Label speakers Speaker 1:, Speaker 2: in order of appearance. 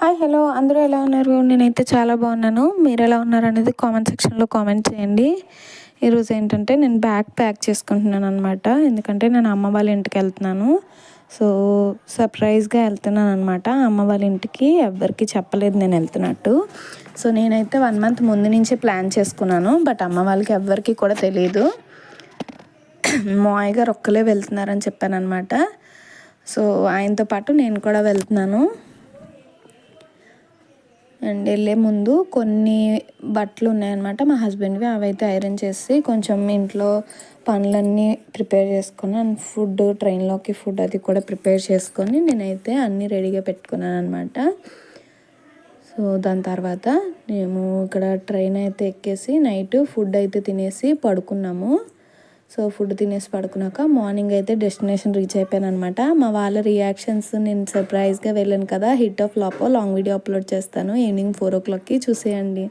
Speaker 1: Hi hello అందరూ ఎలా ఉన్నారు? నేనైతే చాలా బాగున్నాను. మీరు ఎలా ఉన్నారు అనేది కామెంట్ సెక్షన్లో కామెంట్ చేయండి. ఈరోజు ఏంటంటే నేను బ్యాగ్ ప్యాక్ చేసుకుంటున్నాను అనమాట. ఎందుకంటే నేను అమ్మ వాళ్ళ ఇంటికి వెళ్తున్నాను. సో సర్ప్రైజ్గా వెళ్తున్నాను అనమాట. అమ్మ వాళ్ళ ఇంటికి ఎవ్వరికి చెప్పలేదు నేను వెళ్తున్నట్టు. సో నేనైతే 1 మంత్ ముందు నుంచే ప్లాన్ చేసుకున్నాను. బట్ అమ్మ వాళ్ళకి ఎవ్వరికి కూడా తెలియదు. మావయ్య గారు ఒక్కలే వెళ్తున్నారని చెప్పాను అనమాట. సో ఆయనతో పాటు నేను కూడా వెళ్తున్నాను. అండ్ వెళ్ళే ముందు కొన్ని బట్టలు ఉన్నాయన్నమాట మా హస్బెండ్వి. అవైతే ఐరన్ చేసి కొంచెం ఇంట్లో పనులన్నీ ప్రిపేర్ చేసుకొని అండ్ ఫుడ్ ట్రైన్లోకి ఫుడ్ అది కూడా ప్రిపేర్ చేసుకొని నేనైతే అన్నీ రెడీగా పెట్టుకున్నాను అనమాట. సో దాని తర్వాత మేము ఇక్కడ ట్రైన్ అయితే ఎక్కేసి నైట్ ఫుడ్ అయితే తినేసి పడుకున్నాము. సో ఫుడ్ తినేసి పడుకున్నాక మార్నింగ్ అయితే డెస్టినేషన్ రీచ్ అయిపోయాను అనమాట. మా వాళ్ళ రియాక్షన్స్ నేను సర్ప్రైజ్గా వెళ్ళాను కదా, hit of flop long video upload చేస్తాను ఈవినింగ్ 4 o'clockకి చూసేయండి.